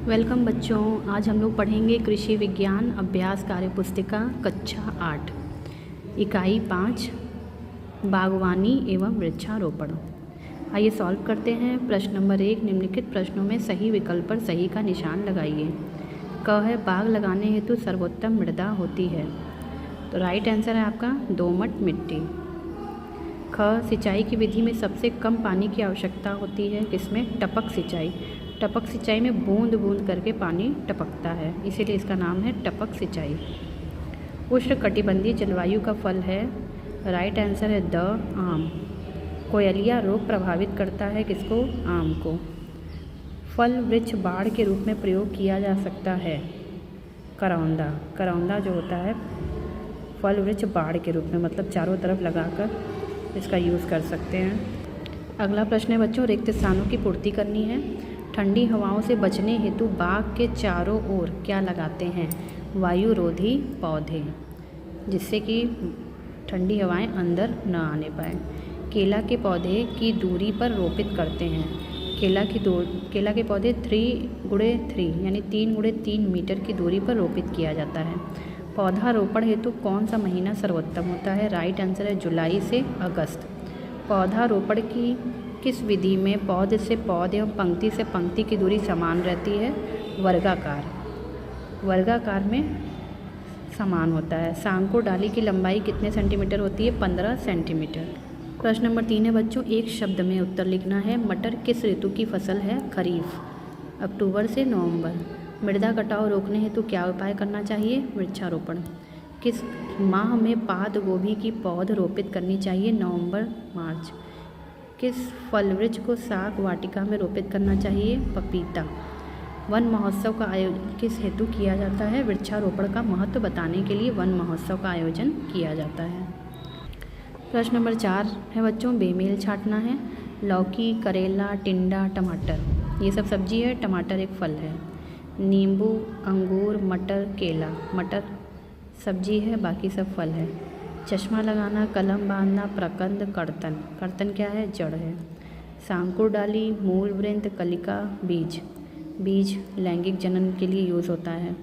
Welcome बच्चों। आज हम लोग पढ़ेंगे कृषि विज्ञान अभ्यास कार्य पुस्तिका कक्षा 8 इकाई 5 बागवानी एवं वृक्षारोपण। आइए सॉल्व करते हैं। प्रश्न नंबर 1, निम्नलिखित प्रश्नों में सही विकल्प पर सही का निशान लगाइए। क है बाग लगाने हेतु सर्वोत्तम मृदा होती है, तो राइट आंसर है आपका दोमट मिट्टी। ख सिंचाई की विधि में सबसे कम पानी की आवश्यकता होती है, किसमें? टपक सिंचाई। टपक सिंचाई में बूंद बूंद करके पानी टपकता है, इसीलिए इसका नाम है टपक सिंचाई। उष्णकटिबंधीय जलवायु का फल है, राइट आंसर है द आम। कोयलिया रोग प्रभावित करता है किसको? आम को। फल वृक्ष बाड़ के रूप में प्रयोग किया जा सकता है, करौंदा। करौंदा जो होता है फल वृक्ष बाड़ के रूप में, मतलब चारों तरफ लगाकर इसका यूज़ कर सकते हैं। अगला प्रश्न है बच्चों, रिक्त स्थानों की पूर्ति करनी है। ठंडी हवाओं से बचने हेतु बाग के चारों ओर क्या लगाते हैं? वायुरोधी पौधे, जिससे कि ठंडी हवाएं अंदर न आने पाए। केला के पौधे की दूरी पर रोपित करते हैं। केला के पौधे 3x3 यानी 3x3 मीटर की दूरी पर रोपित किया जाता है। पौधारोपण हेतु कौन सा महीना सर्वोत्तम होता है? राइट आंसर है जुलाई से अगस्त। पौधारोपण की किस विधि में पौधे से पौधे एवं पंक्ति से पंक्ति की दूरी समान रहती है? वर्गाकार। वर्गाकार में समान होता है। सांकुर डाली की लंबाई कितने सेंटीमीटर होती है? 15 सेंटीमीटर। प्रश्न नंबर 3 है बच्चों, एक शब्द में उत्तर लिखना है। मटर किस ऋतु की फसल है? खरीफ, अक्टूबर से नवंबर। मृदा कटाव रोकने हेतु क्या उपाय करना चाहिए? वृक्षारोपण। किस माह में पात गोभी की पौध रोपित करनी चाहिए? नवंबर मार्च। किस फल वृक्ष को साग वाटिका में रोपित करना चाहिए? पपीता। वन महोत्सव का आयोजन किस हेतु किया जाता है? वृक्षारोपण का महत्व बताने के लिए वन महोत्सव का आयोजन किया जाता है। प्रश्न नंबर 4 है बच्चों, बेमेल छांटना है। लौकी, करेला, टिंडा, टमाटर ये सब सब्जी है, टमाटर एक फल है। नींबू, अंगूर, मटर, केला। मटर सब्जी है, बाकी सब फल है। चश्मा लगाना, कलम बांधना, प्रकंद, कर्तन। कर्तन क्या है? जड़ है। सांकुर डाली, मूल वृंत, कलिका, बीज। बीज लैंगिक जनन के लिए यूज़ होता है।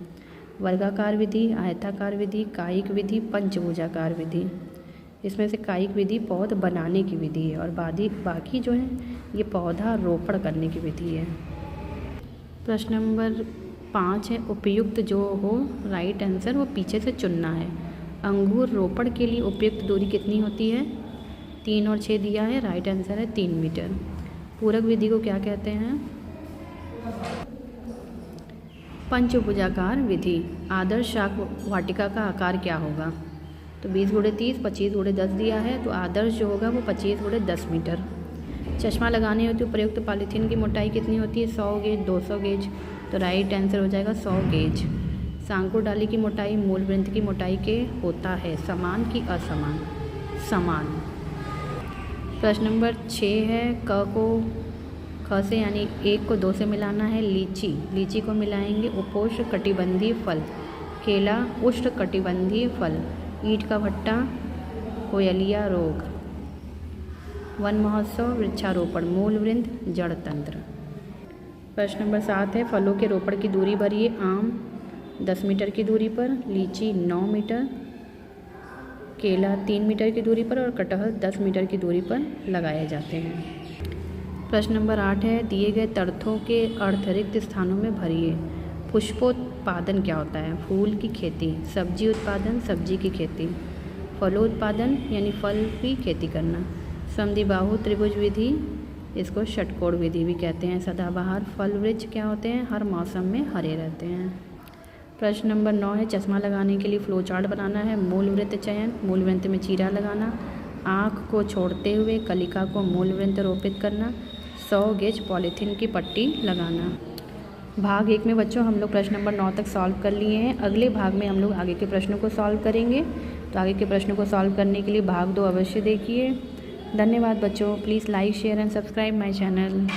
वर्गाकार विधि, आयताकार विधि, कायिक विधि, पंचभुजाकार विधि। इसमें से कायिक विधि पौध बनाने की विधि है और बाकी जो है ये पौधा रोपण करने की विधि है। प्रश्न नंबर 5 है, उपयुक्त जो हो, राइट आंसर वो पीछे से चुनना है। अंगूर रोपण के लिए उपयुक्त दूरी कितनी होती है? 3 और 6 दिया है, राइट आंसर है 3 मीटर। पूरक विधि को क्या कहते हैं? पंचभुजाकार विधि। आदर्श शाक वाटिका का आकार क्या होगा? तो 20x30, 25x10 दिया है, तो आदर्श जो होगा वो 25x10 मीटर। चश्मा लगाने हेतु प्रयुक्त पॉलीथीन की मोटाई कितनी होती है? 100 गेज, 200 गेज, तो राइट आंसर हो जाएगा 100 गेज। सांकुर डाली की मोटाई मूल वृंत की मोटाई के होता है, समान की असमान? समान। प्रश्न नंबर 6 है, ख से यानी 1 को 2 से मिलाना है। लीची, लीची को मिलाएंगे। उपोष्ण कटिबंधीय फल। केला उष्ण कटिबंधीय फल। ईंट का भट्टा, कोयलिया रोग। वन महोत्सव, वृक्षारोपण, मूल वृंत, जड़ तंत्र। प्रश्न नंबर 7 है, फलों के रोपण की दूरी भरिए। आम 10 मीटर की दूरी पर, लीची 9 मीटर, केला 3 मीटर की दूरी पर और कटहल 10 मीटर की दूरी पर लगाए जाते हैं। प्रश्न नंबर 8 है, दिए गए तर्थों के अर्थ रिक्त स्थानों में भरिए। पुष्पोत्पादन क्या होता है? फूल की खेती। सब्जी उत्पादन, सब्जी की खेती। फलोत्पादन यानी फल की खेती करना। समद्विबाहु त्रिभुज विधि, इसको षटकोण विधि भी कहते हैं। सदाबहार फल वृक्ष क्या होते हैं? हर मौसम में हरे रहते हैं। प्रश्न नंबर 9 है, चश्मा लगाने के लिए फ्लो चार्ट बनाना है। मूल वृत्त चयन, मूल वृत्त में चीरा लगाना। आँख को छोड़ते हुए कलिका को मूल वृत्त रोपित करना। 100 गेज पॉलीथीन की पट्टी लगाना। भाग 1 में बच्चों हम लोग प्रश्न नंबर 9 तक सॉल्व कर लिए हैं। अगले भाग में हम लोग आगे के प्रश्नों को सॉल्व करेंगे, तो आगे के प्रश्नों को सॉल्व करने के लिए भाग 2 अवश्य देखिए। धन्यवाद बच्चों। Please like, share and subscribe my channel.